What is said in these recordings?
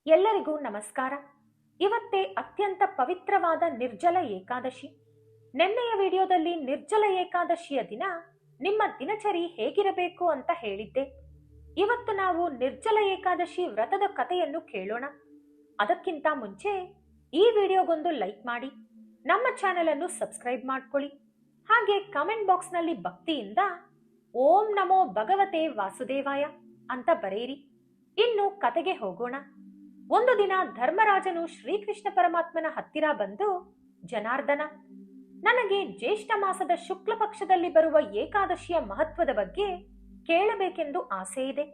ಎಲ್ಲರಿಗೂ ನಮಸ್ಕಾರ. ಇವತ್ತೇ ಅತ್ಯಂತ ಪವಿತ್ರವಾದ ನಿರ್ಜಲ ಏಕಾದಶಿ. ನಿನ್ನೆಯ ವಿಡಿಯೋದಲ್ಲಿ ನಿರ್ಜಲ ಏಕಾದಶಿಯ ದಿನ ನಿಮ್ಮ ದಿನಚರಿ ಹೇಗಿರಬೇಕು ಅಂತ ಹೇಳಿದ್ದೆ. ಇವತ್ತು ನಾವು ನಿರ್ಜಲ ಏಕಾದಶಿ ವ್ರತದ ಕಥೆಯನ್ನು ಕೇಳೋಣ. ಅದಕ್ಕಿಂತ ಮುಂಚೆ ಈ ವಿಡಿಯೋಗೊಂದು ಲೈಕ್ ಮಾಡಿ, ನಮ್ಮ ಚಾನೆಲ್ ಅನ್ನು ಸಬ್ಸ್ಕ್ರೈಬ್ ಮಾಡ್ಕೊಳ್ಳಿ. ಹಾಗೆ ಕಮೆಂಟ್ ಬಾಕ್ಸ್ನಲ್ಲಿ ಭಕ್ತಿಯಿಂದ ಓಂ ನಮೋ ಭಗವತೆ ವಾಸುದೇವಾಯ ಅಂತ ಬರೆಯಿರಿ. ಇನ್ನು ಕತೆಗೆ ಹೋಗೋಣ. ಒಂದು ದಿನ ಧರ್ಮರಾಜನು ಶ್ರೀಕೃಷ್ಣ ಪರಮಾತ್ಮನ ಹತ್ತಿರ ಬಂದು, ಜನಾರ್ದನ, ನನಗೆ ಜ್ಯೇಷ್ಠ ಮಾಸದ ಶುಕ್ಲ ಪಕ್ಷದಲ್ಲಿ ಬರುವ ಏಕಾದಶಿಯ ಮಹತ್ವದ ಬಗ್ಗೆ ಕೇಳಬೇಕೆಂದು ಆಸೆ ಇದೆ.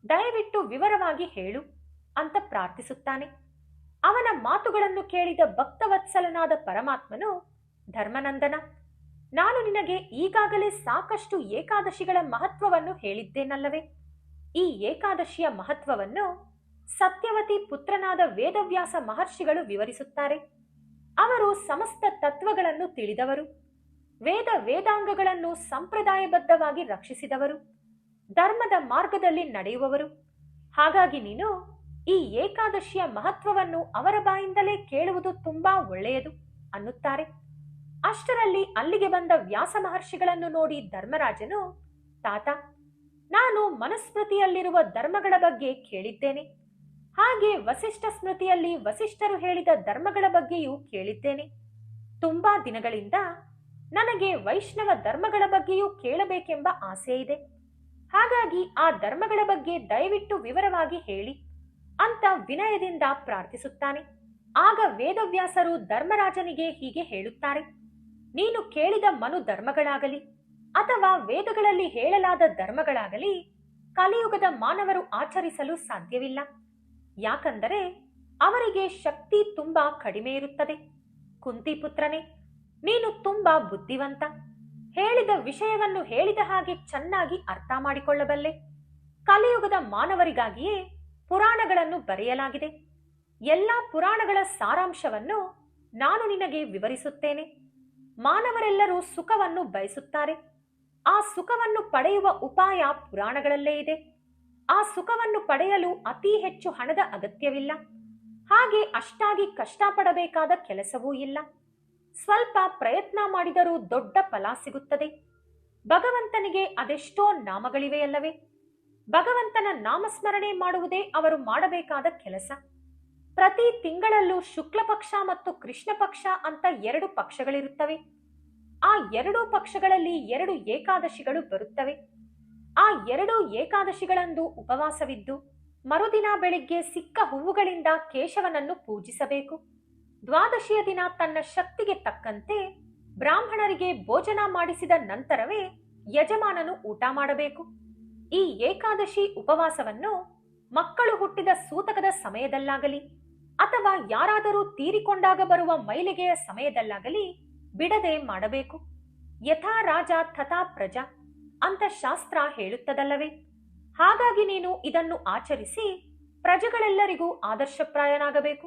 ದಯವಿಟ್ಟು ವಿವರವಾಗಿ ಹೇಳು ಅಂತ ಪ್ರಾರ್ಥಿಸುತ್ತಾನೆ. ಅವನ ಮಾತುಗಳನ್ನು ಕೇಳಿದ ಭಕ್ತವತ್ಸಲನಾದ ಪರಮಾತ್ಮನು, ಧರ್ಮನಂದನ, ನಾನು ನಿನಗೆ ಈಗಾಗಲೇ ಸಾಕಷ್ಟು ಏಕಾದಶಿಗಳ ಮಹತ್ವವನ್ನು ಹೇಳಿದ್ದೇನಲ್ಲವೇ? ಈ ಏಕಾದಶಿಯ ಮಹತ್ವವನ್ನು ಸತ್ಯವತಿ ಪುತ್ರನಾದ ವೇದವ್ಯಾಸ ಮಹರ್ಷಿಗಳು ವಿವರಿಸುತ್ತಾರೆ. ಅವರು ಸಮಸ್ತ ತತ್ವಗಳನ್ನು ತಿಳಿದವರು, ವೇದಾಂಗಗಳನ್ನು ಸಂಪ್ರದಾಯಬದ್ಧವಾಗಿ ರಕ್ಷಿಸಿದವರು, ಧರ್ಮದ ಮಾರ್ಗದಲ್ಲಿ ನಡೆಯುವವರು. ಹಾಗಾಗಿ ನೀನು ಈ ಏಕಾದಶಿಯ ಮಹತ್ವವನ್ನು ಅವರ ಬಾಯಿಂದಲೇ ಕೇಳುವುದು ತುಂಬಾ ಒಳ್ಳೆಯದು ಅನ್ನುತ್ತಾರೆ. ಅಷ್ಟರಲ್ಲಿ ಅಲ್ಲಿಗೆ ಬಂದ ವ್ಯಾಸ ಮಹರ್ಷಿಗಳನ್ನು ನೋಡಿ ಧರ್ಮರಾಜನು, ತಾತ, ನಾನು ಮನುಸ್ಮೃತಿಯಲ್ಲಿರುವ ಧರ್ಮಗಳ ಬಗ್ಗೆ ಕೇಳಿದ್ದೇನೆ. ಹಾಗೆ ವಸಿಷ್ಠ ಸ್ಮೃತಿಯಲ್ಲಿ ವಸಿಷ್ಠರು ಹೇಳಿದ ಧರ್ಮಗಳ ಬಗ್ಗೆಯೂ ಕೇಳಿದ್ದೇನೆ. ತುಂಬಾ ದಿನಗಳಿಂದ ನನಗೆ ವೈಷ್ಣವ ಧರ್ಮಗಳ ಬಗ್ಗೆಯೂ ಕೇಳಬೇಕೆಂಬ ಆಸೆ ಇದೆ. ಹಾಗಾಗಿ ಆ ಧರ್ಮಗಳ ಬಗ್ಗೆ ದಯವಿಟ್ಟು ವಿವರವಾಗಿ ಹೇಳಿ ಅಂತ ವಿನಯದಿಂದ ಪ್ರಾರ್ಥಿಸುತ್ತಾನೆ. ಆಗ ವೇದವ್ಯಾಸರು ಧರ್ಮರಾಜನಿಗೆ ಹೀಗೆ ಹೇಳುತ್ತಾರೆ, ನೀನು ಕೇಳಿದ ಮನು ಧರ್ಮಗಳಾಗಲಿ ಅಥವಾ ವೇದಗಳಲ್ಲಿ ಹೇಳಲಾದ ಧರ್ಮಗಳಾಗಲಿ ಕಲಿಯುಗದ ಮಾನವರು ಆಚರಿಸಲು ಸಾಧ್ಯವಿಲ್ಲ. ಯಾಕಂದರೆ ಅವರಿಗೆ ಶಕ್ತಿ ತುಂಬಾ ಕಡಿಮೆ ಇರುತ್ತದೆ. ಕುಂತಿಪುತ್ರನೇ, ನೀನು ತುಂಬಾ ಬುದ್ಧಿವಂತ. ಹೇಳಿದ ವಿಷಯವನ್ನು ಹೇಳಿದ ಹಾಗೆ ಚೆನ್ನಾಗಿ ಅರ್ಥ ಮಾಡಿಕೊಳ್ಳಬಲ್ಲೆ. ಕಲಿಯುಗದ ಮಾನವರಿಗಾಗಿಯೇ ಪುರಾಣಗಳನ್ನು ಬರೆಯಲಾಗಿದೆ. ಎಲ್ಲಾ ಪುರಾಣಗಳ ಸಾರಾಂಶವನ್ನು ನಾನು ನಿನಗೆ ವಿವರಿಸುತ್ತೇನೆ. ಮಾನವರೆಲ್ಲರೂ ಸುಖವನ್ನು ಬಯಸುತ್ತಾರೆ. ಆ ಸುಖವನ್ನು ಪಡೆಯುವ ಉಪಾಯ ಪುರಾಣಗಳಲ್ಲೇ ಇದೆ. ಆ ಸುಖವನ್ನು ಪಡೆಯಲು ಅತಿ ಹೆಚ್ಚು ಹಣದ ಅಗತ್ಯವಿಲ್ಲ. ಹಾಗೆ ಅಷ್ಟಾಗಿ ಕಷ್ಟಪಡಬೇಕಾದ ಕೆಲಸವೂ ಇಲ್ಲ. ಸ್ವಲ್ಪ ಪ್ರಯತ್ನ ಮಾಡಿದರೂ ದೊಡ್ಡ ಫಲ ಸಿಗುತ್ತದೆ. ಭಗವಂತನಿಗೆ ಅದೆಷ್ಟೋ ನಾಮಗಳಿವೆಯಲ್ಲವೇ? ಭಗವಂತನ ನಾಮಸ್ಮರಣೆ ಮಾಡುವುದೇ ಅವರು ಮಾಡಬೇಕಾದ ಕೆಲಸ. ಪ್ರತಿ ತಿಂಗಳಲ್ಲೂ ಶುಕ್ಲ ಪಕ್ಷ ಮತ್ತು ಕೃಷ್ಣ ಪಕ್ಷ ಅಂತ 2 ಪಕ್ಷಗಳಿರುತ್ತವೆ. ಆ 2 ಪಕ್ಷಗಳಲ್ಲಿ 2 ಏಕಾದಶಿಗಳು ಬರುತ್ತವೆ. ಆ 2 ಏಕಾದಶಿಗಳಂದು ಉಪವಾಸವಿದ್ದು ಮರುದಿನ ಬೆಳಿಗ್ಗೆ ಸಿಕ್ಕ ಹೂವುಗಳಿಂದ ಕೇಶವನನ್ನು ಪೂಜಿಸಬೇಕು. ದ್ವಾದಶಿಯ ದಿನ ತನ್ನ ಶಕ್ತಿಗೆ ತಕ್ಕಂತೆ ಬ್ರಾಹ್ಮಣರಿಗೆ ಭೋಜನ ಮಾಡಿಸಿದ ನಂತರವೇ ಯಜಮಾನನು ಊಟ ಮಾಡಬೇಕು. ಈ ಏಕಾದಶಿ ಉಪವಾಸವನ್ನು ಮಕ್ಕಳು ಹುಟ್ಟಿದ ಸೂತಕದ ಸಮಯದಲ್ಲಾಗಲಿ ಅಥವಾ ಯಾರಾದರೂ ತೀರಿಕೊಂಡಾಗ ಬರುವ ಮೈಲಿಗೆಯ ಸಮಯದಲ್ಲಾಗಲಿ ಬಿಡದೆ ಮಾಡಬೇಕು. ಯಥಾ ರಾಜ ತಥಾ ಪ್ರಜಾ ಅಂತ ಶಾಸ್ತ್ರ ಹೇಳುತ್ತದಲ್ಲವೇ? ಹಾಗಾಗಿ ನೀನು ಇದನ್ನು ಆಚರಿಸಿ ಪ್ರಜೆಗಳೆಲ್ಲರಿಗೂ ಆದರ್ಶಪ್ರಾಯನಾಗಬೇಕು.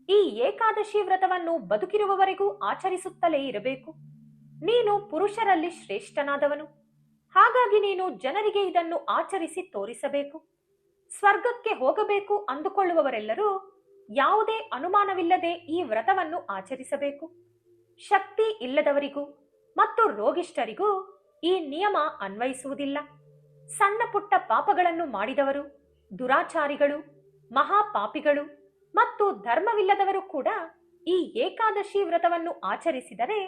ಈ ಏಕಾದಶಿ ವ್ರತವನ್ನು ಬದುಕಿರುವವರೆಗೂ ಆಚರಿಸುತ್ತಲೇ ಇರಬೇಕು. ನೀನು ಪುರುಷರಲ್ಲಿ ಶ್ರೇಷ್ಠನಾದವನು. ಹಾಗಾಗಿ ನೀನು ಜನರಿಗೆ ಇದನ್ನು ಆಚರಿಸಿ ತೋರಿಸಬೇಕು. ಸ್ವರ್ಗಕ್ಕೆ ಹೋಗಬೇಕು ಅಂದುಕೊಳ್ಳುವವರೆಲ್ಲರೂ ಯಾವುದೇ ಅನುಮಾನವಿಲ್ಲದೆ ಈ ವ್ರತವನ್ನು ಆಚರಿಸಬೇಕು. ಶಕ್ತಿ ಇಲ್ಲದವರಿಗೂ ಮತ್ತು ರೋಗಿಷ್ಠರಿಗೂ ಈ ನಿಯಮ ಅನ್ವಯಿಸುವುದಿಲ್ಲ. ಸಣ್ಣ ಪುಟ್ಟ ಪಾಪಗಳನ್ನು ಮಾಡಿದವರು, ದುರಾಚಾರಿಗಳು, ಮಹಾಪಾಪಿಗಳು ಮತ್ತು ಧರ್ಮವಿಲ್ಲದವರು ಕೂಡ ಈ ಏಕಾದಶಿ ವ್ರತವನ್ನು ಆಚರಿಸಿದರೆ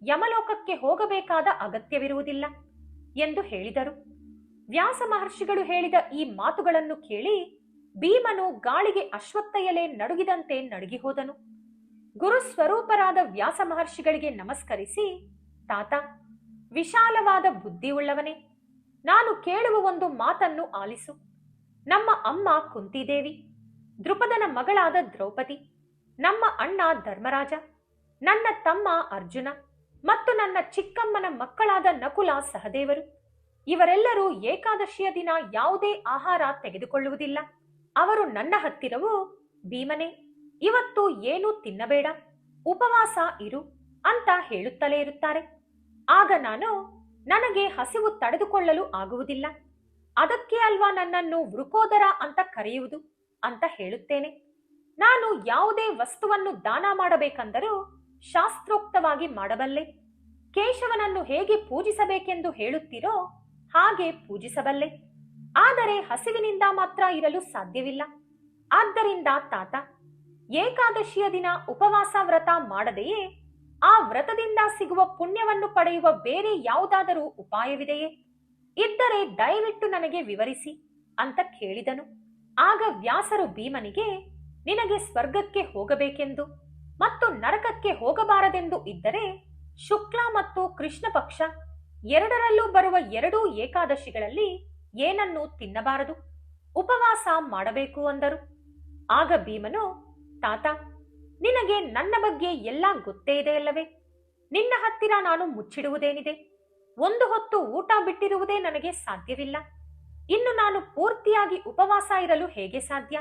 ಯಮಲೋಕಕ್ಕೆ ಹೋಗಬೇಕಾದ ಅಗತ್ಯವಿರುವುದಿಲ್ಲ ಎಂದು ಹೇಳಿದರು. ವ್ಯಾಸ ಮಹರ್ಷಿಗಳು ಹೇಳಿದ ಈ ಮಾತುಗಳನ್ನು ಕೇಳಿ ಭೀಮನು ಗಾಳಿಗೆ ಅಶ್ವತ್ಥ ಎಲೆ ನಡುಗಿದಂತೆ ನಡುಗಿ ಹೋದನು. ಗುರು ಸ್ವರೂಪರಾದ ವ್ಯಾಸ ಮಹರ್ಷಿಗಳಿಗೆ ನಮಸ್ಕರಿಸಿ, ತಾತ, ವಿಶಾಲವಾದ ಬುದ್ಧಿಯುಳ್ಳವನೇ, ನಾನು ಕೇಳುವ ಒಂದು ಮಾತನ್ನು ಆಲಿಸು. ನಮ್ಮ ಅಮ್ಮ ಕುಂತಿದೇವಿ, ದೃಪದನ ಮಗಳಾದ ದ್ರೌಪದಿ, ನಮ್ಮ ಅಣ್ಣ ಧರ್ಮರಾಜ, ನನ್ನ ತಮ್ಮ ಅರ್ಜುನ ಮತ್ತು ನನ್ನ ಚಿಕ್ಕಮ್ಮನ ಮಕ್ಕಳಾದ ನಕುಲ ಸಹದೇವರು ಇವರೆಲ್ಲರೂ ಏಕಾದಶಿಯ ದಿನ ಯಾವುದೇ ಆಹಾರ ತೆಗೆದುಕೊಳ್ಳುವುದಿಲ್ಲ. ಅವರು ನನ್ನ ಹತ್ತಿರವೂ, ಭೀಮನೇ, ಇವತ್ತು ಏನೂ ತಿನ್ನಬೇಡ, ಉಪವಾಸ ಇರು ಅಂತ ಹೇಳುತ್ತಲೇ ಇರುತ್ತಾರೆ. ಆಗ ನಾನು, ನನಗೆ ಹಸಿವು ತಡೆದುಕೊಳ್ಳಲು ಆಗುವುದಿಲ್ಲ, ಅದಕ್ಕೆ ಅಲ್ವಾ ನನ್ನನ್ನು ವೃಕೋದರ ಅಂತ ಕರೆಯುವುದು ಅಂತ ಹೇಳುತ್ತೇನೆ. ನಾನು ಯಾವುದೇ ವಸ್ತುವನ್ನು ದಾನ ಮಾಡಬೇಕೆಂದರೂ ಶಾಸ್ತ್ರೋಕ್ತವಾಗಿ ಮಾಡಬಲ್ಲೆ. ಕೇಶವನನ್ನು ಹೇಗೆ ಪೂಜಿಸಬೇಕೆಂದು ಹೇಳುತ್ತೀರೋ ಹಾಗೆ ಪೂಜಿಸಬಲ್ಲೆ. ಆದರೆ ಹಸಿವಿನಿಂದ ಮಾತ್ರ ಇರಲು ಸಾಧ್ಯವಿಲ್ಲ. ಆದ್ದರಿಂದ ತಾತ, ಏಕಾದಶಿಯ ದಿನ ಉಪವಾಸ ವ್ರತ ಮಾಡದೆಯೇ ಆ ವ್ರತದಿಂದ ಸಿಗುವ ಪುಣ್ಯವನ್ನು ಪಡೆಯುವ ಬೇರೆ ಯಾವುದಾದರೂ ಉಪಾಯವಿದೆಯೇ? ಇದ್ದರೆ ದಯವಿಟ್ಟು ನನಗೆ ವಿವರಿಸಿ ಅಂತ ಕೇಳಿದನು. ಆಗ ವ್ಯಾಸರು ಭೀಮನಿಗೆ, ನಿನಗೆ ಸ್ವರ್ಗಕ್ಕೆ ಹೋಗಬೇಕೆಂದು ಮತ್ತು ನರಕಕ್ಕೆ ಹೋಗಬಾರದೆಂದು ಇದ್ದರೆ ಶುಕ್ಲ ಮತ್ತು ಕೃಷ್ಣ ಪಕ್ಷ ಎರಡರಲ್ಲೂ ಬರುವ ಎರಡೂ ಏಕಾದಶಿಗಳಲ್ಲಿ ಏನನ್ನೂ ತಿನ್ನಬಾರದು, ಉಪವಾಸ ಮಾಡಬೇಕು ಅಂದರು. ಆಗ ಭೀಮನು, ತಾತ, ನಿನಗೆ ನನ್ನ ಬಗ್ಗೆ ಎಲ್ಲ ಗೊತ್ತೇ ಇದೆಯಲ್ಲವೇ? ನಿನ್ನ ಹತ್ತಿರ ನಾನು ಮುಚ್ಚಿಡುವುದೇನಿದೆ? ಒಂದು ಹೊತ್ತು ಊಟ ಬಿಟ್ಟಿರುವುದೇ ನನಗೆ ಸಾಧ್ಯವಿಲ್ಲ. ಇನ್ನು ನಾನು ಪೂರ್ತಿಯಾಗಿ ಉಪವಾಸ ಇರಲು ಹೇಗೆ ಸಾಧ್ಯ?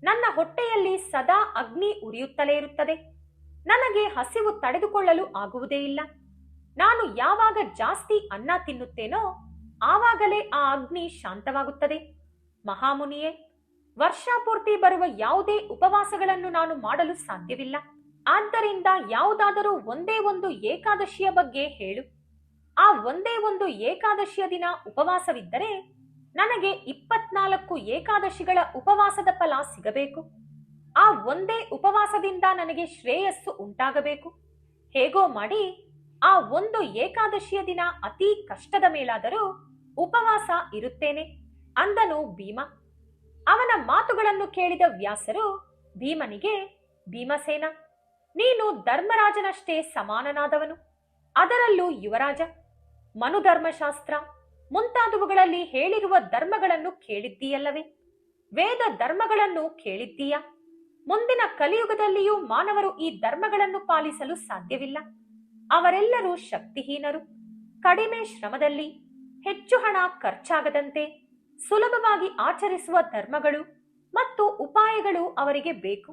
ನನ್ನ ಹೊಟ್ಟೆಯಲ್ಲಿ ಸದಾ ಅಗ್ನಿ ಉರಿಯುತ್ತಲೇ ಇರುತ್ತದೆ. ನನಗೆ ಹಸಿವು ತಡೆದುಕೊಳ್ಳಲು ಆಗುವುದೇ ಇಲ್ಲ. ನಾನು ಯಾವಾಗ ಜಾಸ್ತಿ ಅನ್ನ ತಿನ್ನುತ್ತೇನೋ ಆವಾಗಲೇ ಆ ಅಗ್ನಿ ಶಾಂತವಾಗುತ್ತದೆ. ಮಹಾಮುನಿಯೇ, ವರ್ಷಪೂರ್ತಿ ಬರುವ ಯಾವುದೇ ಉಪವಾಸಗಳನ್ನು ನಾನು ಮಾಡಲು ಸಾಧ್ಯವಿಲ್ಲ. ಆದ್ದರಿಂದ ಯಾವುದಾದರೂ ಒಂದೇ ಒಂದು ಏಕಾದಶಿಯ ಬಗ್ಗೆ ಹೇಳು. ಆ ಒಂದೇ ಒಂದು ಏಕಾದಶಿಯ ದಿನ ಉಪವಾಸವಿದ್ದರೆ ನನಗೆ 24 ಏಕಾದಶಿಗಳ ಉಪವಾಸದ ಫಲ ಸಿಗಬೇಕು. ಆ ಒಂದೇ ಉಪವಾಸದಿಂದ ನನಗೆ ಶ್ರೇಯಸ್ಸು ಉಂಟಾಗಬೇಕು. ಹೇಗೋ ಮಾಡಿ ಆ ಒಂದು ಏಕಾದಶಿಯ ದಿನ ಅತಿ ಕಷ್ಟದ ಮೇಲಾದರೂ ಉಪವಾಸ ಇರುತ್ತೇನೆ ಅಂದನು ಭೀಮ. ಅವನ ಮಾತುಗಳನ್ನು ಕೇಳಿದ ವ್ಯಾಸರು ಭೀಮನಿಗೆ, ಭೀಮಸೇನ, ನೀನು ಧರ್ಮರಾಜನಷ್ಟೇ ಸಮಾನನಾದವನು, ಅದರಲ್ಲೂ ಯುವರಾಜ. ಮನುಧರ್ಮಶಾಸ್ತ್ರ ಮುಂತಾದವುಗಳಲ್ಲಿ ಹೇಳಿರುವ ಧರ್ಮಗಳನ್ನು ಕೇಳಿದ್ದೀಯಲ್ಲವೇ? ವೇದ ಧರ್ಮಗಳನ್ನು ಕೇಳಿದ್ದೀಯ? ಮುಂದಿನ ಕಲಿಯುಗದಲ್ಲಿಯೂ ಮಾನವರು ಈ ಧರ್ಮಗಳನ್ನು ಪಾಲಿಸಲು ಸಾಧ್ಯವಿಲ್ಲ. ಅವರೆಲ್ಲರೂ ಶಕ್ತಿಹೀನರು. ಕಡಿಮೆ ಶ್ರಮದಲ್ಲಿ ಹೆಚ್ಚು ಹಣ ಖರ್ಚಾಗದಂತೆ ಸುಲಭವಾಗಿ ಆಚರಿಸುವ ಧರ್ಮಗಳು ಮತ್ತು ಉಪಾಯಗಳು ಅವರಿಗೆ ಬೇಕು.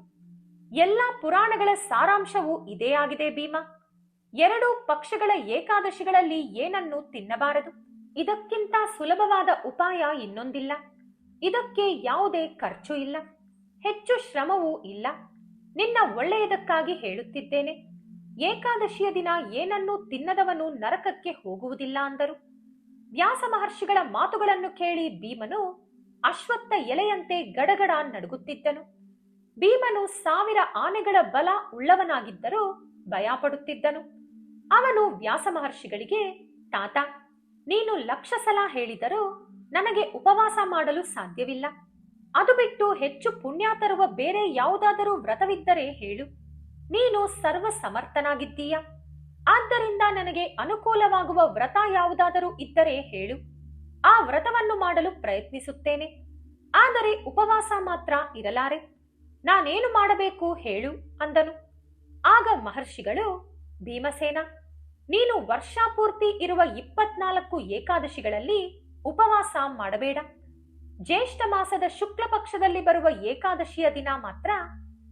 ಎಲ್ಲ ಪುರಾಣಗಳ ಸಾರಾಂಶವೂ ಇದೇ ಆಗಿದೆ ಭೀಮ. ಎರಡೂ ಪಕ್ಷಗಳ ಏಕಾದಶಿಗಳಲ್ಲಿ ಏನನ್ನೂ ತಿನ್ನಬಾರದು. ಇದಕ್ಕಿಂತ ಸುಲಭವಾದ ಉಪಾಯ ಇನ್ನೊಂದಿಲ್ಲ. ಇದಕ್ಕೆ ಯಾವುದೇ ಖರ್ಚು ಇಲ್ಲ, ಹೆಚ್ಚು ಶ್ರಮವೂ ಇಲ್ಲ. ನಿನ್ನ ಒಳ್ಳೆಯದಕ್ಕಾಗಿ ಹೇಳುತ್ತಿದ್ದೇನೆ. ಏಕಾದಶಿಯ ದಿನ ಏನನ್ನೂ ತಿನ್ನದವನು ನರಕಕ್ಕೆ ಹೋಗುವುದಿಲ್ಲ ಅಂದರು. ವ್ಯಾಸ ಮಹರ್ಷಿಗಳ ಮಾತುಗಳನ್ನು ಕೇಳಿ ಭೀಮನು ಅಶ್ವತ್ಥ ಎಲೆಯಂತೆ ಗಡಗಡ ನಡುಗುತ್ತಿದ್ದನು. ಭೀಮನು 1000 ಆನೆಗಳ ಬಲ ಉಳ್ಳವನಾಗಿದ್ದರೂ ಭಯಪಡುತ್ತಿದ್ದನು. ಅವನು ವ್ಯಾಸ ಮಹರ್ಷಿಗಳಿಗೆ, ತಾತ, ನೀನು 1,00,000 ಸಲ ಹೇಳಿದರೂ ನನಗೆ ಉಪವಾಸ ಮಾಡಲು ಸಾಧ್ಯವಿಲ್ಲ. ಅದು ಬಿಟ್ಟು ಹೆಚ್ಚು ಪುಣ್ಯ ತರುವ ಬೇರೆ ಯಾವುದಾದರೂ ವ್ರತವಿದ್ದರೆ ಹೇಳು. ನೀನು ಸರ್ವ ಸಮರ್ಥನಾಗಿದ್ದೀಯ. ಆದ್ದರಿಂದ ನನಗೆ ಅನುಕೂಲವಾಗುವ ವ್ರತ ಯಾವುದಾದರೂ ಇದ್ದರೆ ಹೇಳು. ಆ ವ್ರತವನ್ನು ಮಾಡಲು ಪ್ರಯತ್ನಿಸುತ್ತೇನೆ. ಆದರೆ ಉಪವಾಸ ಮಾತ್ರ ಇರಲಾರೆ. ನಾನೇನು ಮಾಡಬೇಕು ಹೇಳು ಅಂದನು. ಆಗ ಮಹರ್ಷಿಗಳು, ಭೀಮಸೇನ, ನೀನು ವರ್ಷಪೂರ್ತಿ ಇರುವ 24 ಏಕಾದಶಿಗಳಲ್ಲಿ ಉಪವಾಸ ಮಾಡಬೇಡ. ಜ್ಯೇಷ್ಠ ಮಾಸದ ಶುಕ್ಲ ಪಕ್ಷದಲ್ಲಿ ಬರುವ ಏಕಾದಶಿಯ ದಿನ ಮಾತ್ರ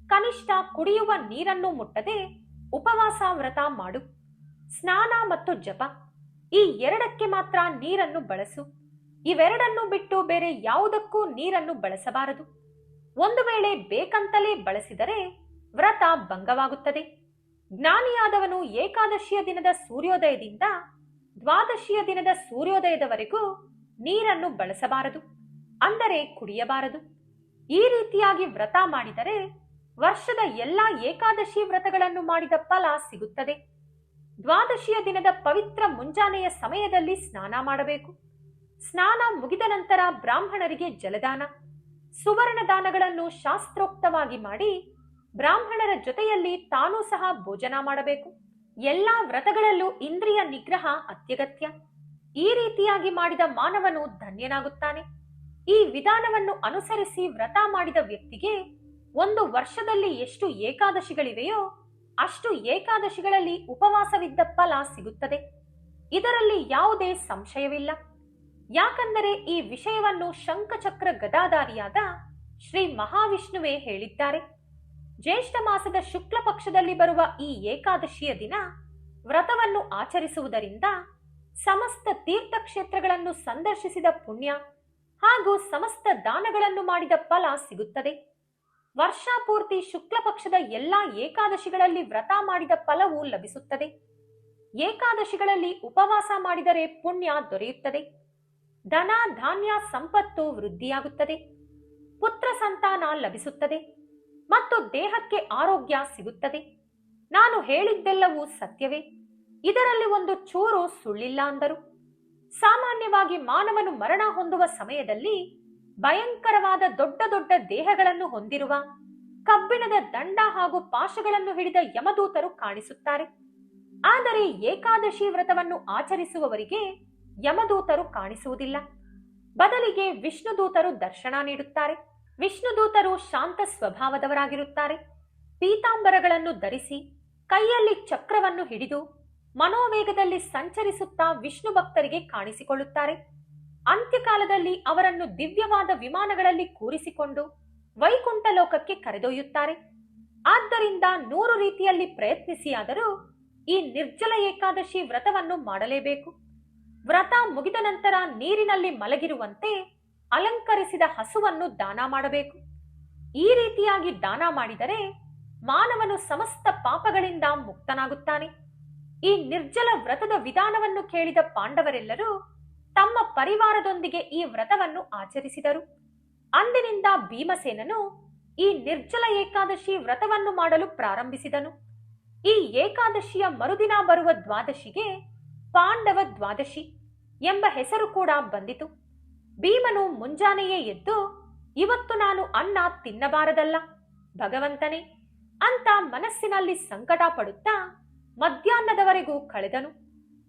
ಕನಿಷ್ಠ ಕುಡಿಯುವ ನೀರನ್ನು ಮುಟ್ಟದೆ ಉಪವಾಸ ವ್ರತ ಮಾಡು. ಸ್ನಾನ ಮತ್ತು ಜಪ ಈ ಎರಡಕ್ಕೆ ಮಾತ್ರ ನೀರನ್ನು ಬಳಸು. ಇವೆರಡನ್ನು ಬಿಟ್ಟು ಬೇರೆ ಯಾವುದಕ್ಕೂ ನೀರನ್ನು ಬಳಸಬಾರದು. ಒಂದು ವೇಳೆ ಬೇಕಂತಲೇ ಬಳಸಿದರೆ ವ್ರತ ಭಂಗವಾಗುತ್ತದೆ. ಜ್ಞಾನಿಯಾದವನು ಏಕಾದಶಿಯ ದಿನದ ಸೂರ್ಯೋದಯದಿಂದ ದ್ವಾದಶಿಯ ದಿನದ ಸೂರ್ಯೋದಯದವರೆಗೂ ನೀರನ್ನು ಬಳಸಬಾರದು, ಅಂದರೆ ಕುಡಿಯಬಾರದು. ಈ ರೀತಿಯಾಗಿ ವ್ರತ ಮಾಡಿದರೆ ವರ್ಷದ ಎಲ್ಲಾ ಏಕಾದಶಿ ವ್ರತಗಳನ್ನು ಮಾಡಿದ ಫಲ ಸಿಗುತ್ತದೆ. ದ್ವಾದಶಿಯ ದಿನದ ಪವಿತ್ರ ಮುಂಜಾನೆಯ ಸಮಯದಲ್ಲಿ ಸ್ನಾನ ಮಾಡಬೇಕು. ಸ್ನಾನ ಮುಗಿದ ನಂತರ ಬ್ರಾಹ್ಮಣರಿಗೆ ಜಲದಾನ, ಸುವರ್ಣ ದಾನಗಳನ್ನು ಶಾಸ್ತ್ರೋಕ್ತವಾಗಿ ಮಾಡಿ ಬ್ರಾಹ್ಮಣರ ಜೊತೆಯಲ್ಲಿ ತಾನೂ ಸಹ ಭೋಜನ ಮಾಡಬೇಕು. ಎಲ್ಲಾ ವ್ರತಗಳಲ್ಲೂ ಇಂದ್ರಿಯ ನಿಗ್ರಹ ಅತ್ಯಗತ್ಯ. ಈ ರೀತಿಯಾಗಿ ಮಾಡಿದ ಮಾನವನು ಧನ್ಯನಾಗುತ್ತಾನೆ. ಈ ವಿಧಾನವನ್ನು ಅನುಸರಿಸಿ ವ್ರತ ಮಾಡಿದ ವ್ಯಕ್ತಿಗೆ ಒಂದು ವರ್ಷದಲ್ಲಿ ಎಷ್ಟು ಏಕಾದಶಿಗಳಿವೆಯೋ ಅಷ್ಟು ಏಕಾದಶಿಗಳಲ್ಲಿ ಉಪವಾಸವಿದ್ದ ಫಲ ಸಿಗುತ್ತದೆ. ಇದರಲ್ಲಿ ಯಾವುದೇ ಸಂಶಯವಿಲ್ಲ. ಯಾಕಂದರೆ ಈ ವಿಷಯವನ್ನು ಶಂಖಚಕ್ರ ಗದಾಧಾರಿಯಾದ ಶ್ರೀ ಮಹಾವಿಷ್ಣುವೇ ಹೇಳಿದ್ದಾರೆ. ಜ್ಯೇಷ್ಠ ಮಾಸದ ಶುಕ್ಲ ಪಕ್ಷದಲ್ಲಿ ಬರುವ ಈ ಏಕಾದಶಿಯ ದಿನ ವ್ರತವನ್ನು ಆಚರಿಸುವುದರಿಂದ ಸಮಸ್ತ ತೀರ್ಥಕ್ಷೇತ್ರಗಳನ್ನು ಸಂದರ್ಶಿಸಿದ ಪುಣ್ಯ ಹಾಗೂ ಸಮಸ್ತ ದಾನಗಳನ್ನು ಮಾಡಿದ ಫಲ ಸಿಗುತ್ತದೆ. ವರ್ಷಪೂರ್ತಿ ಶುಕ್ಲ ಪಕ್ಷದ ಎಲ್ಲಾ ಏಕಾದಶಿಗಳಲ್ಲಿ ವ್ರತ ಮಾಡಿದ ಫಲವು ಲಭಿಸುತ್ತದೆ. ಏಕಾದಶಿಗಳಲ್ಲಿ ಉಪವಾಸ ಮಾಡಿದರೆ ಪುಣ್ಯ ದೊರೆಯುತ್ತದೆ. ಧನ ಧಾನ್ಯ ಸಂಪತ್ತು ವೃದ್ಧಿಯಾಗುತ್ತದೆ. ಪುತ್ರ ಸಂತಾನ ಲಭಿಸುತ್ತದೆ ಮತ್ತು ದೇಹಕ್ಕೆ ಆರೋಗ್ಯ ಸಿಗುತ್ತದೆ. ನಾನು ಹೇಳಿದ್ದೆಲ್ಲವೂ ಸತ್ಯವೇ, ಇದರಲ್ಲಿ ಒಂದು ಚೂರು ಸುಳ್ಳಿಲ್ಲ ಅಂದರು. ಸಾಮಾನ್ಯವಾಗಿ ಮಾನವನು ಮರಣ ಹೊಂದುವ ಸಮಯದಲ್ಲಿ ಭಯಂಕರವಾದ ದೊಡ್ಡ ದೊಡ್ಡ ದೇಹಗಳನ್ನು ಹೊಂದಿರುವ ಕಬ್ಬಿಣದ ದಂಡ ಹಾಗೂ ಪಾಶಗಳನ್ನು ಹಿಡಿದ ಯಮದೂತರು ಕಾಣಿಸುತ್ತಾರೆ. ಆದರೆ ಏಕಾದಶಿ ವ್ರತವನ್ನು ಆಚರಿಸುವವರಿಗೆ ಯಮದೂತರು ಕಾಣಿಸುವುದಿಲ್ಲ. ಬದಲಿಗೆ ವಿಷ್ಣುದೂತರು ದರ್ಶನ ನೀಡುತ್ತಾರೆ. ವಿಷ್ಣುದೂತರು ಶಾಂತ ಸ್ವಭಾವದವರಾಗಿರುತ್ತಾರೆ. ಪೀತಾಂಬರಗಳನ್ನು ಧರಿಸಿ ಕೈಯಲ್ಲಿ ಚಕ್ರವನ್ನು ಹಿಡಿದು ಮನೋವೇಗದಲ್ಲಿ ಸಂಚರಿಸುತ್ತಾ ವಿಷ್ಣು ಭಕ್ತರಿಗೆ ಕಾಣಿಸಿಕೊಳ್ಳುತ್ತಾರೆ. ಅಂತ್ಯಕಾಲದಲ್ಲಿ ಅವರನ್ನು ದಿವ್ಯವಾದ ವಿಮಾನಗಳಲ್ಲಿ ಕೂರಿಸಿಕೊಂಡು ವೈಕುಂಠ ಲೋಕಕ್ಕೆ ಕರೆದೊಯ್ಯುತ್ತಾರೆ. ಆದ್ದರಿಂದ 100 ರೀತಿಯಲ್ಲಿ ಪ್ರಯತ್ನಿಸಿಯಾದರೂ ಈ ನಿರ್ಜಲ ಏಕಾದಶಿ ವ್ರತವನ್ನು ಮಾಡಲೇಬೇಕು. ವ್ರತ ಮುಗಿದ ನಂತರ ನೀರಿನಲ್ಲಿ ಮಲಗಿರುವಂತೆ ಅಲಂಕರಿಸಿದ ಹಸುವನ್ನು ದಾನ ಮಾಡಬೇಕು. ಈ ರೀತಿಯಾಗಿ ದಾನ ಮಾಡಿದರೆ ಮಾನವನು ಸಮಸ್ತ ಪಾಪಗಳಿಂದ ಮುಕ್ತನಾಗುತ್ತಾನೆ. ಈ ನಿರ್ಜಲ ವ್ರತದ ವಿಧಾನವನ್ನು ಕೇಳಿದ ಪಾಂಡವರೆಲ್ಲರೂ ತಮ್ಮ ಪರಿವಾರದೊಂದಿಗೆ ಈ ವ್ರತವನ್ನು ಆಚರಿಸಿದರು. ಅಂದಿನಿಂದ ಭೀಮಸೇನನು ಈ ನಿರ್ಜಲ ಏಕಾದಶಿ ವ್ರತವನ್ನು ಮಾಡಲು ಪ್ರಾರಂಭಿಸಿದನು. ಈ ಏಕಾದಶಿಯ ಮರುದಿನ ಬರುವ ದ್ವಾದಶಿಗೆ ಪಾಂಡವ ದ್ವಾದಶಿ ಎಂಬ ಹೆಸರು ಕೂಡ ಬಂದಿತು. ಭೀಮನು ಮುಂಜಾನೆಯೇ ಎದ್ದು, ಇವತ್ತು ನಾನು ಅನ್ನ ತಿನ್ನಬಾರದಲ್ಲ ಭಗವಂತನೇ ಅಂತ ಮನಸ್ಸಿನಲ್ಲಿ ಸಂಕಟ ಪಡುತ್ತಾ ಮಧ್ಯಾಹ್ನದವರೆಗೂ ಕಳೆದನು.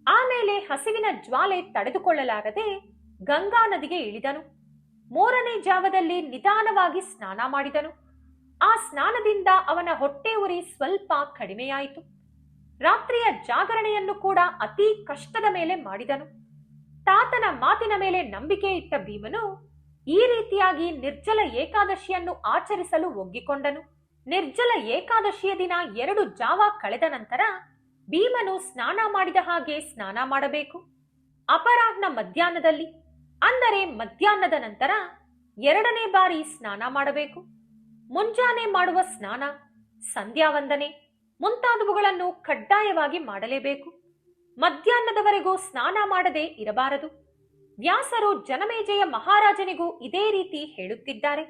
ಆಮೇಲೆ ಹಸಿವಿನ ಜ್ವಾಲೆ ತಡೆದುಕೊಳ್ಳಲಾರದೆ ಗಂಗಾ ನದಿಗೆ ಇಳಿದನು. 3ನೇ ಜಾವದಲ್ಲಿ ನಿಧಾನವಾಗಿ ಸ್ನಾನ ಮಾಡಿದನು. ಆ ಸ್ನಾನದಿಂದ ಅವನ ಹೊಟ್ಟೆ ಉರಿ ಸ್ವಲ್ಪ ಕಡಿಮೆಯಾಯಿತು. ರಾತ್ರಿಯ ಜಾಗರಣೆಯನ್ನು ಕೂಡ ಅತಿ ಕಷ್ಟದ ಮೇಲೆ ಮಾಡಿದನು. ತಾತನ ಮಾತಿನ ಮೇಲೆ ನಂಬಿಕೆ ಇಟ್ಟ ಭೀಮನು ಈ ರೀತಿಯಾಗಿ ನಿರ್ಜಲ ಏಕಾದಶಿಯನ್ನು ಆಚರಿಸಲು ಒಗ್ಗಿಕೊಂಡನು. ನಿರ್ಜಲ ಏಕಾದಶಿಯ ದಿನ 2 ಜಾವ ಕಳೆದ ನಂತರ ಭೀಮನು ಸ್ನಾನ ಮಾಡಿದ ಹಾಗೆ ಸ್ನಾನ ಮಾಡಬೇಕು. ಅಪರಾಹ್ನ ಮಧ್ಯಾಹ್ನದಲ್ಲಿ, ಅಂದರೆ ಮಧ್ಯಾಹ್ನದ ನಂತರ 2ನೇ ಬಾರಿ ಸ್ನಾನ ಮಾಡಬೇಕು. ಮುಂಜಾನೆ ಮಾಡುವ ಸ್ನಾನ, ಸಂಧ್ಯಾ ವಂದನೆ ಮುಂತಾದವುಗಳನ್ನು ಕಡ್ಡಾಯವಾಗಿ ಮಾಡಲೇಬೇಕು. ಮಧ್ಯಾಹ್ನದವರೆಗೂ ಸ್ನಾನ ಮಾಡದೆ ಇರಬಾರದು. ವ್ಯಾಸರು ಜನಮೇಜಯ ಮಹಾರಾಜನಿಗೂ ಇದೇ ರೀತಿ ಹೇಳುತ್ತಿದ್ದಾರೆ.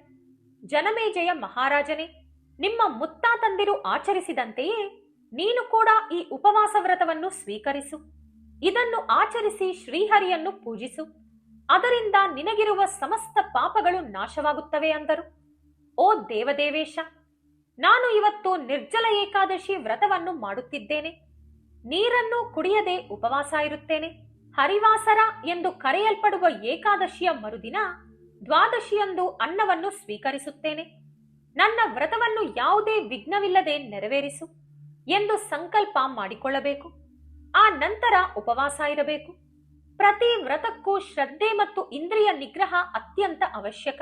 ಜನಮೇಜಯ ಮಹಾರಾಜನೇ, ನಿಮ್ಮ ಮುತ್ತಾತಂದಿರು ಆಚರಿಸಿದಂತೆಯೇ ನೀನು ಕೂಡ ಈ ಉಪವಾಸ ವ್ರತವನ್ನು ಸ್ವೀಕರಿಸು. ಇದನ್ನು ಆಚರಿಸಿ ಶ್ರೀಹರಿಯನ್ನು ಪೂಜಿಸು. ಅದರಿಂದ ನಿನಗಿರುವ ಸಮಸ್ತ ಪಾಪಗಳು ನಾಶವಾಗುತ್ತವೆ ಅಂದರು. ಓ ದೇವದೇವೇಶ, ನಾನು ಇವತ್ತು ನಿರ್ಜಲ ಏಕಾದಶಿ ವ್ರತವನ್ನು ಮಾಡುತ್ತಿದ್ದೇನೆ. ನೀರನ್ನು ಕುಡಿಯದೆ ಉಪವಾಸ ಇರುತ್ತೇನೆ. ಹರಿವಾಸರ ಎಂದು ಕರೆಯಲ್ಪಡುವ ಏಕಾದಶಿಯ ಮರುದಿನ ದ್ವಾದಶಿಯಂದು ಅನ್ನವನ್ನು ಸ್ವೀಕರಿಸುತ್ತೇನೆ. ನನ್ನ ವ್ರತವನ್ನು ಯಾವುದೇ ವಿಘ್ನವಿಲ್ಲದೆ ನೆರವೇರಿಸು ಎಂದು ಸಂಕಲ್ಪ ಮಾಡಿಕೊಳ್ಳಬೇಕು. ಆ ನಂತರ ಉಪವಾಸ ಇರಬೇಕು. ಪ್ರತಿ ವ್ರತಕ್ಕೂ ಶ್ರದ್ಧೆ ಮತ್ತು ಇಂದ್ರಿಯ ನಿಗ್ರಹ ಅತ್ಯಂತ ಅವಶ್ಯಕ.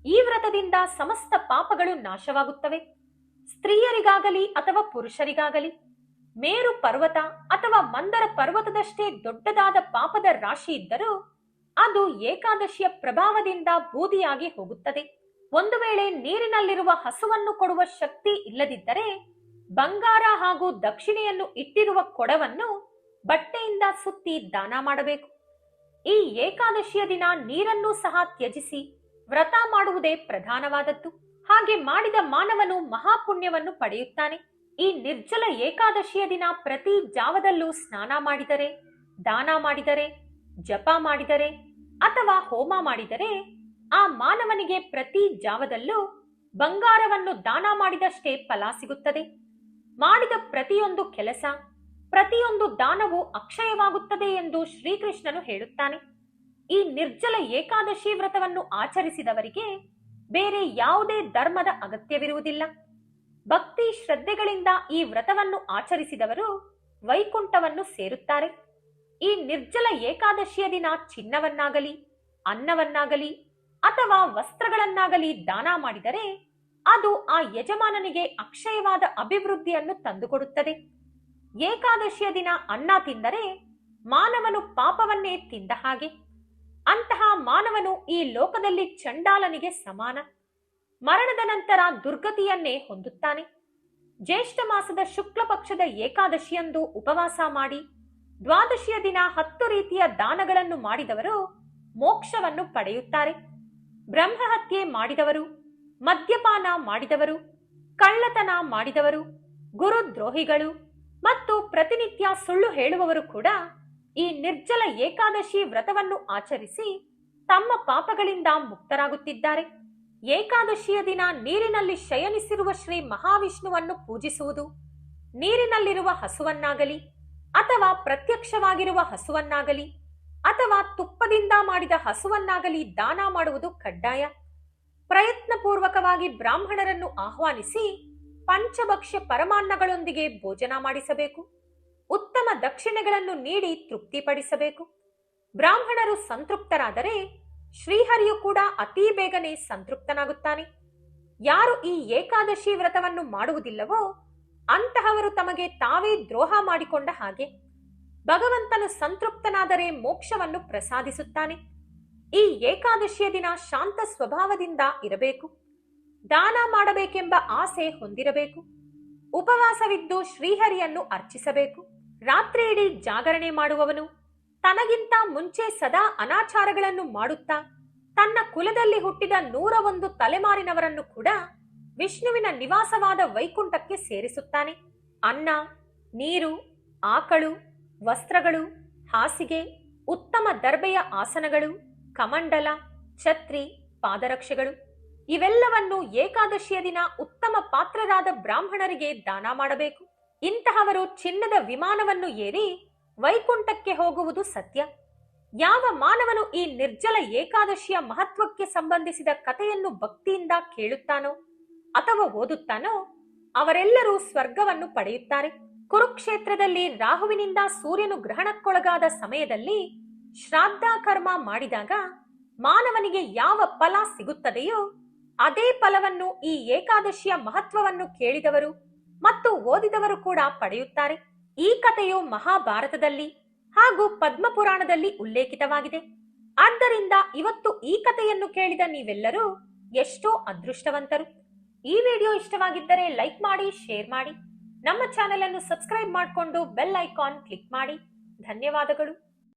ಈ ವ್ರತದಿಂದ ಸಮಸ್ತ ಪಾಪಗಳು ನಾಶವಾಗುತ್ತವೆ. ಸ್ತ್ರೀಯರಿಗಾಗಲಿ ಅಥವಾ ಪುರುಷರಿಗಾಗಲಿ ಮೇರು ಪರ್ವತ ಅಥವಾ ಮಂದರ ಪರ್ವತದಷ್ಟೇ ದೊಡ್ಡದಾದ ಪಾಪದ ರಾಶಿ ಇದ್ದರೂ ಅದು ಏಕಾದಶಿಯ ಪ್ರಭಾವದಿಂದ ಬೂದಿಯಾಗಿ ಹೋಗುತ್ತದೆ. ಒಂದು ವೇಳೆ ನೀರಿನಲ್ಲಿರುವ ಹಸುವನ್ನು ಕೊಡುವ ಶಕ್ತಿ ಇಲ್ಲದಿದ್ದರೆ ಬಂಗಾರ ಹಾಗೂ ದಕ್ಷಿಣೆಯನ್ನು ಇಟ್ಟಿರುವ ಕೊಡವನ್ನು ಬಟ್ಟೆಯಿಂದ ಸುತ್ತಿ ದಾನ ಮಾಡಬೇಕು. ಈ ಏಕಾದಶಿಯ ದಿನ ನೀರನ್ನೂ ಸಹ ತ್ಯಜಿಸಿ ವ್ರತ ಮಾಡುವುದೇ ಪ್ರಧಾನವಾದದ್ದು. ಹಾಗೆ ಮಾಡಿದ ಮಾನವನು ಮಹಾಪುಣ್ಯವನ್ನು ಪಡೆಯುತ್ತಾನೆ. ಈ ನಿರ್ಜಲ ಏಕಾದಶಿಯ ದಿನ ಪ್ರತಿ ಜಾವದಲ್ಲೂ ಸ್ನಾನ ಮಾಡಿದರೆ, ದಾನ ಮಾಡಿದರೆ, ಜಪ ಮಾಡಿದರೆ ಅಥವಾ ಹೋಮ ಮಾಡಿದರೆ ಆ ಮಾನವನಿಗೆ ಪ್ರತಿ ಜಾವದಲ್ಲೂ ಬಂಗಾರವನ್ನು ದಾನ ಮಾಡಿದಷ್ಟೇ ಫಲ ಸಿಗುತ್ತದೆ. ಮಾಡಿದ ಪ್ರತಿಯೊಂದು ಕೆಲಸ, ಪ್ರತಿಯೊಂದು ದಾನವು ಅಕ್ಷಯವಾಗುತ್ತದೆ ಎಂದು ಶ್ರೀಕೃಷ್ಣನು ಹೇಳುತ್ತಾನೆ. ಈ ನಿರ್ಜಲ ಏಕಾದಶಿ ವ್ರತವನ್ನು ಆಚರಿಸಿದವರಿಗೆ ಬೇರೆ ಯಾವುದೇ ಧರ್ಮದ ಅಗತ್ಯವಿರುವುದಿಲ್ಲ. ಭಕ್ತಿ ಶ್ರದ್ಧೆಗಳಿಂದ ಈ ವ್ರತವನ್ನು ಆಚರಿಸಿದವರು ವೈಕುಂಠವನ್ನು ಸೇರುತ್ತಾರೆ. ಈ ನಿರ್ಜಲ ಏಕಾದಶಿಯ ದಿನ ಚಿನ್ನವನ್ನಾಗಲಿ, ಅನ್ನವನ್ನಾಗಲಿ ಅಥವಾ ವಸ್ತ್ರಗಳನ್ನಾಗಲಿ ದಾನ ಮಾಡಿದರೆ ಅದು ಆ ಯಜಮಾನನಿಗೆ ಅಕ್ಷಯವಾದ ಅಭಿವೃದ್ಧಿಯನ್ನು ತಂದುಕೊಡುತ್ತದೆ. ಏಕಾದಶಿಯ ದಿನ ಅನ್ನ ತಿಂದರೆ ಮಾನವನು ಪಾಪವನ್ನೇ ತಿಂದ ಹಾಗೆ. ಅಂತಹ ಮಾನವನು ಈ ಲೋಕದಲ್ಲಿ ಚಂಡಾಲನಿಗೆ ಸಮಾನ. ಮರಣದ ನಂತರ ದುರ್ಗತಿಯನ್ನೇ ಹೊಂದುತ್ತಾನೆ. ಜ್ಯೇಷ್ಠ ಮಾಸದ ಶುಕ್ಲ ಪಕ್ಷದ ಏಕಾದಶಿಯಂದು ಉಪವಾಸ ಮಾಡಿ ದ್ವಾದಶಿಯ ದಿನ 10 ರೀತಿಯ ದಾನಗಳನ್ನು ಮಾಡಿದವರು ಮೋಕ್ಷವನ್ನು ಪಡೆಯುತ್ತಾರೆ. ಬ್ರಹ್ಮಹತ್ಯೆ ಮಾಡಿದವರು, ಮದ್ಯಪಾನ ಮಾಡಿದವರು, ಕಳ್ಳತನ ಮಾಡಿದವರು, ಗುರುದ್ರೋಹಿಗಳು ಮತ್ತು ಪ್ರತಿನಿತ್ಯ ಸುಳ್ಳು ಹೇಳುವವರು ಕೂಡ ಈ ನಿರ್ಜಲ ಏಕಾದಶಿ ವ್ರತವನ್ನು ಆಚರಿಸಿ ತಮ್ಮ ಪಾಪಗಳಿಂದ ಮುಕ್ತರಾಗುತ್ತಿದ್ದಾರೆ. ಏಕಾದಶಿಯ ದಿನ ನೀರಿನಲ್ಲಿ ಶಯನಿಸಿರುವ ಶ್ರೀ ಮಹಾವಿಷ್ಣುವನ್ನು ಪೂಜಿಸುವುದು, ನೀರಿನಲ್ಲಿರುವ ಹಸುವನ್ನಾಗಲಿ ಅಥವಾ ಪ್ರತ್ಯಕ್ಷವಾಗಿರುವ ಹಸುವನ್ನಾಗಲಿ ಅಥವಾ ತುಪ್ಪದಿಂದ ಮಾಡಿದ ಹಸುವನ್ನಾಗಲಿ ದಾನ ಮಾಡುವುದು ಕಡ್ಡಾಯ. ಪ್ರಯತ್ನಪೂರ್ವಕವಾಗಿ ಬ್ರಾಹ್ಮಣರನ್ನು ಆಹ್ವಾನಿಸಿ ಪಂಚಭಕ್ಷ್ಯ ಪರಮಾನ್ನಗಳೊಂದಿಗೆ ಭೋಜನ ಮಾಡಿಸಬೇಕು. ಉತ್ತಮ ದಕ್ಷಿಣೆಗಳನ್ನು ನೀಡಿ ತೃಪ್ತಿಪಡಿಸಬೇಕು. ಬ್ರಾಹ್ಮಣರು ಸಂತೃಪ್ತರಾದರೆ ಶ್ರೀಹರಿಯು ಕೂಡ ಅತೀ ಬೇಗನೆ ಸಂತೃಪ್ತನಾಗುತ್ತಾನೆ. ಯಾರು ಈ ಏಕಾದಶಿ ವ್ರತವನ್ನು ಮಾಡುವುದಿಲ್ಲವೋ ಅಂತಹವರು ತಮಗೆ ತಾವೇ ದ್ರೋಹ ಮಾಡಿಕೊಂಡ ಹಾಗೆ. ಭಗವಂತನು ಸಂತೃಪ್ತನಾದರೆ ಮೋಕ್ಷವನ್ನು ಪ್ರಸಾದಿಸುತ್ತಾನೆ. ಈ ಏಕಾದಶಿಯ ದಿನ ಶಾಂತ ಸ್ವಭಾವದಿಂದ ಇರಬೇಕು. ದಾನ ಮಾಡಬೇಕೆಂಬ ಆಸೆ ಹೊಂದಿರಬೇಕು. ಉಪವಾಸವಿದ್ದು ಶ್ರೀಹರಿಯನ್ನು ಅರ್ಚಿಸಬೇಕು. ರಾತ್ರಿ ಇಡೀ ಜಾಗರಣೆ ಮಾಡುವವನು ತನಗಿಂತ ಮುಂಚೆ ಸದಾ ಅನಾಚಾರಗಳನ್ನು ಮಾಡುತ್ತಾ ತನ್ನ ಕುಲದಲ್ಲಿ ಹುಟ್ಟಿದ 101 ತಲೆಮಾರಿನವರನ್ನು ಕೂಡ ವಿಷ್ಣುವಿನ ನಿವಾಸವಾದ ವೈಕುಂಠಕ್ಕೆ ಸೇರಿಸುತ್ತಾನೆ. ಅನ್ನ, ನೀರು, ಆಕಳು, ವಸ್ತ್ರಗಳು, ಹಾಸಿಗೆ, ಉತ್ತಮ ದರ್ಬೆಯ ಆಸನಗಳು, ಕಮಂಡಲ, ಛತ್ರಿ, ಪಾದರಕ್ಷೆಗಳು ಇವೆಲ್ಲವನ್ನು ಏಕಾದಶಿಯ ದಿನ ಉತ್ತಮ ಪಾತ್ರರಾದ ಬ್ರಾಹ್ಮಣರಿಗೆ ದಾನ ಮಾಡಬೇಕು. ಇಂತಹವರು ಚಿನ್ನದ ವಿಮಾನವನ್ನು ಏರಿ ವೈಕುಂಠಕ್ಕೆ ಹೋಗುವುದು ಸತ್ಯ. ಯಾವ ಮಾನವನು ಈ ನಿರ್ಜಲ ಏಕಾದಶಿಯ ಮಹತ್ವಕ್ಕೆ ಸಂಬಂಧಿಸಿದ ಕಥೆಯನ್ನು ಭಕ್ತಿಯಿಂದ ಕೇಳುತ್ತಾನೋ ಅಥವಾ ಓದುತ್ತಾನೋ ಅವರೆಲ್ಲರೂ ಸ್ವರ್ಗವನ್ನು ಪಡೆಯುತ್ತಾರೆ. ಕುರುಕ್ಷೇತ್ರದಲ್ಲಿ ರಾಹುವಿನಿಂದ ಸೂರ್ಯನು ಗ್ರಹಣಕ್ಕೊಳಗಾದ ಸಮಯದಲ್ಲಿ ಶ್ರಾದ್ದ ಕರ್ಮ ಮಾಡಿದಾಗ ಮಾನವನಿಗೆ ಯಾವ ಫಲ ಸಿಗುತ್ತದೆಯೋ ಅದೇ ಫಲವನ್ನು ಈ ಏಕಾದಶಿಯ ಮಹತ್ವವನ್ನು ಕೇಳಿದವರು ಮತ್ತು ಓದಿದವರು ಕೂಡ ಪಡೆಯುತ್ತಾರೆ. ಈ ಕಥೆಯು ಮಹಾಭಾರತದಲ್ಲಿ ಹಾಗೂ ಪದ್ಮಪುರಾಣದಲ್ಲಿ ಉಲ್ಲೇಖಿತವಾಗಿದೆ. ಆದ್ದರಿಂದ ಇವತ್ತು ಈ ಕಥೆಯನ್ನು ಕೇಳಿದ ನೀವೆಲ್ಲರೂ ಎಷ್ಟೋ ಅದೃಷ್ಟವಂತರು. ಈ ವಿಡಿಯೋ ಇಷ್ಟವಾಗಿದ್ದರೆ ಲೈಕ್ ಮಾಡಿ, ಶೇರ್ ಮಾಡಿ, ನಮ್ಮ ಚಾನೆಲ್ ಅನ್ನು ಸಬ್ಸ್ಕ್ರೈಬ್ ಮಾಡಿಕೊಂಡು ಬೆಲ್ ಐಕಾನ್ ಕ್ಲಿಕ್ ಮಾಡಿ. ಧನ್ಯವಾದಗಳು.